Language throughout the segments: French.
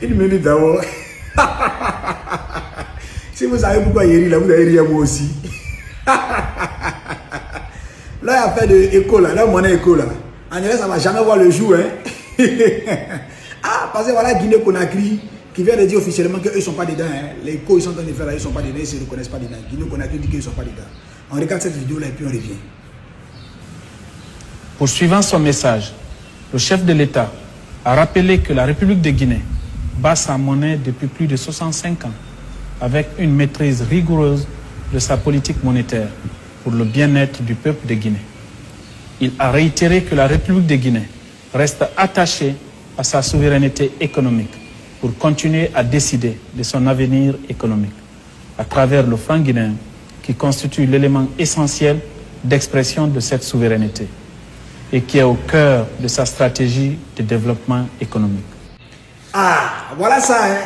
Une minute d'abord. Si vous savez pourquoi il rit là, vous allez rire moi aussi. Là, il y a fait de écho là, là, mon écho là. En général, ça ne va jamais voir le jour. Hein? Ah, parce que voilà Guinée-Conakry qui vient de dire officiellement qu'eux ne sont pas dedans. Hein. Les échos ils sont en train de faire là, ils ne sont pas dedans, ils ne se reconnaissent pas dedans. Guinée-Conakry dit qu'ils ne sont pas dedans. On regarde cette vidéo là et puis on revient. Poursuivant son message, le chef de l'État a rappelé que la République de Guinée bat sa monnaie depuis plus de 65 ans avec une maîtrise rigoureuse de sa politique monétaire pour le bien-être du peuple de Guinée. Il a réitéré que la République de Guinée reste attachée à sa souveraineté économique pour continuer à décider de son avenir économique à travers le franc guinéen qui constitue l'élément essentiel d'expression de cette souveraineté et qui est au cœur de sa stratégie de développement économique. Ah, voilà ça. Hein.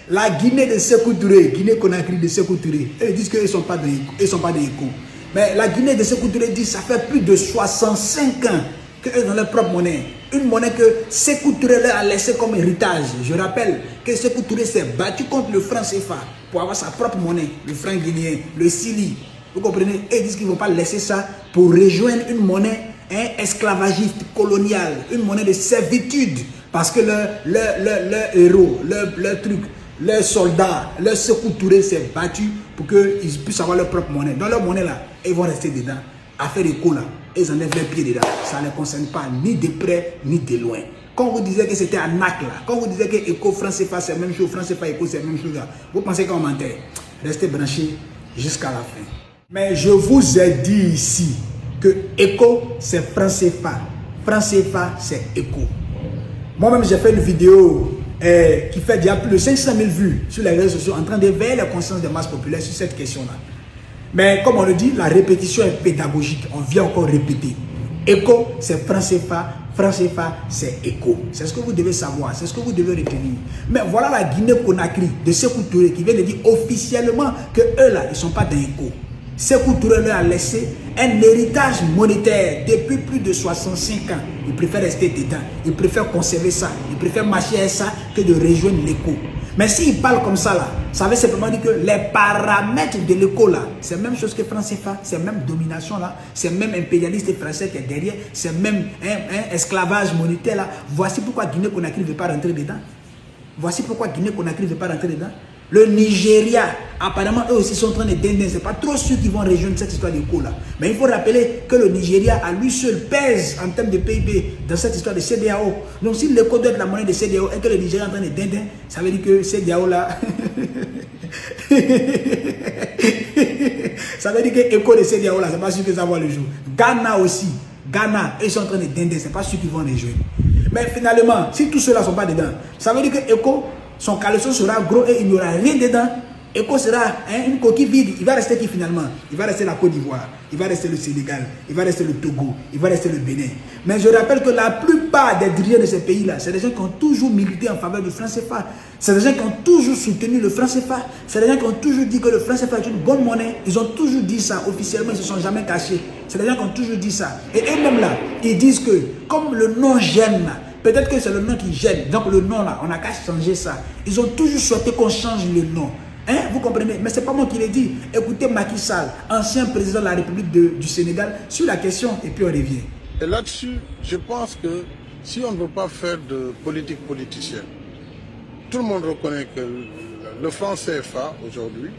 La Guinée de Sékou Touré, Guinée-Conakry de Sékou Touré, ils disent qu'ils ne sont pas des échos. Mais la Guinée de Sékou Touré dit que ça fait plus de 65 ans qu'eux ont leur propre monnaie. Une monnaie que Sékou Touré leur a laissé comme héritage. Je rappelle que Sékou Touré s'est battu contre le franc CFA pour avoir sa propre monnaie, le franc guinéen, le Sili. Vous comprenez? Et ils disent qu'ils ne vont pas laisser ça pour rejoindre une monnaie esclavagiste, coloniale, une monnaie de servitude. Parce que leur héros, leur truc, leurs soldats, leurs Sékou Touré s'est battu pour qu'ils puissent avoir leur propre monnaie. Dans leur monnaie là, ils vont rester dedans, à faire des coups là. Ils enlèvent leurs pieds dedans. Ça ne les concerne pas ni de près ni de loin. Quand vous disiez que c'était un NAC là, quand vous disiez que Eco, France CFA c'est la même chose, France CFA, Eco c'est la même chose là, vous pensez qu'on mentait. Restez branchés jusqu'à la fin. Mais je vous ai dit ici que Eco c'est France CFA. France CFA c'est Eco. Moi-même j'ai fait une vidéo qui fait déjà plus de 500 000 vues sur les réseaux sociaux en train d'éveiller la conscience des masses populaires sur cette question-là. Mais comme on le dit, la répétition est pédagogique. On vient encore répéter. Eco, c'est franc CFA. Franc CFA, c'est Eco. C'est ce que vous devez savoir. C'est ce que vous devez retenir. Mais voilà la Guinée-Conakry de Sékou Touré qui vient de dire officiellement que eux là, ils ne sont pas dans Eco. Sékou Touré leur a laissé un héritage monétaire depuis plus de 65 ans. Ils préfèrent rester dedans. Ils préfèrent conserver ça. Ils préfèrent marcher à ça que de rejoindre l'Eco. Mais s'ils parlent comme ça là, ça veut simplement dire que les paramètres de l'Eco là, c'est la même chose que France CFA, c'est la même domination là, c'est le même impérialiste français qui est derrière, c'est le même esclavage monétaire là. Voici pourquoi Guinée-Conakry ne veut pas rentrer dedans. Voici pourquoi Guinée-Conakry ne veut pas rentrer dedans. Le Nigeria, apparemment, eux aussi sont en train de dindin. C'est pas trop sûr qu'ils vont rejoindre cette histoire d'éco là. Mais il faut rappeler que le Nigeria, à lui seul, pèse en termes de PIB dans cette histoire de CEDEAO. Donc, si l'éco doit être la monnaie de CEDEAO et que le Nigeria est en train de dindin, ça veut dire que CEDEAO là. Ça veut dire que l'éco de CEDEAO là, c'est pas sûr que ça va le jour. Ghana aussi. Ghana, ils sont en train de dindin. C'est pas sûr qu'ils vont rejoindre. Mais finalement, si tous ceux-là ne sont pas dedans, ça veut dire que ECO, son caleçon sera gros et il n'y aura rien dedans. ECO sera une coquille vide. Il va rester qui finalement? Il va rester la Côte d'Ivoire, il va rester le Sénégal, il va rester le Togo, il va rester le Bénin. Mais je rappelle que la plupart des dirigeants de ces pays-là, c'est des gens qui ont toujours milité en faveur du franc CFA. C'est des gens qui ont toujours soutenu le franc CFA. C'est des gens qui ont toujours dit que le franc CFA est une bonne monnaie. Ils ont toujours dit ça officiellement, ils ne se sont jamais cachés. C'est des gens qui ont toujours dit ça. Et eux-mêmes là, ils disent que comme le nom gêne là, peut-être que c'est le nom qui gêne. Donc le nom là, on n'a qu'à changer ça. Ils ont toujours souhaité qu'on change le nom. Hein, vous comprenez? Mais ce n'est pas moi qui l'ai dit. Écoutez Macky Sall, ancien président de la République du Sénégal, sur la question et puis on revient. Et là-dessus, je pense que si on ne veut pas faire de politique politicienne, tout le monde reconnaît que le franc CFA aujourd'hui,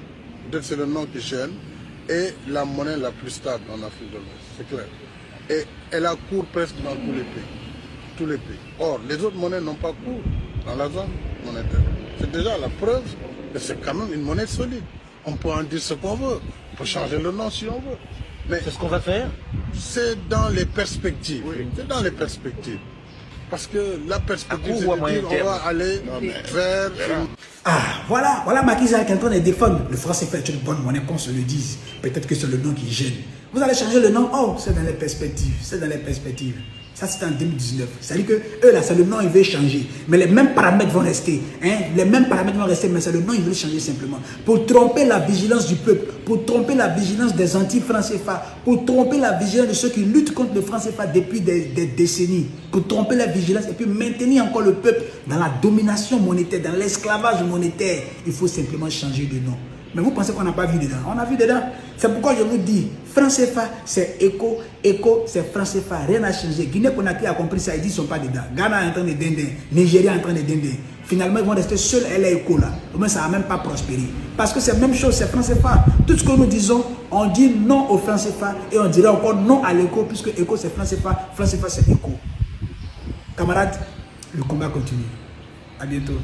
peut-être c'est le nom qui gêne, est la monnaie la plus stable en Afrique de l'Ouest, c'est clair. Et elle a cours presque dans tous les pays. Tous les pays. Or, les autres monnaies n'ont pas cours dans la zone monétaire. C'est déjà la preuve que c'est quand même une monnaie solide. On peut en dire ce qu'on veut. On peut changer le nom si on veut. Mais c'est ce qu'on va faire. C'est dans les perspectives. Oui. C'est dans les perspectives. Parce que la perspective, c'est de dire on va aller vers... Ah, voilà Macky Sall qui est en train de défendre. Le franc CFA est une bonne monnaie, qu'on se le dise. Peut-être que c'est le nom qui gêne. Vous allez changer le nom. Oh, c'est dans les perspectives. C'est dans les perspectives. Ça, c'était en 2019. C'est-à-dire que eux, là, c'est le nom, ils veulent changer. Mais les mêmes paramètres vont rester. Hein? Les mêmes paramètres vont rester, mais c'est le nom, ils veulent changer simplement. Pour tromper la vigilance du peuple, pour tromper la vigilance des anti-francs CFA, pour tromper la vigilance de ceux qui luttent contre le franc CFA depuis des décennies, pour tromper la vigilance et puis maintenir encore le peuple dans la domination monétaire, dans l'esclavage monétaire. Il faut simplement changer de nom. Mais vous pensez qu'on n'a pas vu dedans? On a vu dedans. C'est pourquoi je vous dis, franc CFA, c'est ECO, ECO, c'est franc CFA. Rien n'a changé. Guinée-Conakry a compris ça, ils disent qu'ils ne sont pas dedans. Ghana est en train de dindin, Nigeria est en train de dindin. Finalement, ils vont rester seuls et les ECO là. Au moins, ça n'a même pas prospéré. Parce que c'est la même chose, c'est franc CFA. Tout ce que nous disons, on dit non au franc CFA et on dirait encore non à l'ECO, puisque ECO c'est franc CFA c'est ECO. Camarades, le combat continue. À bientôt.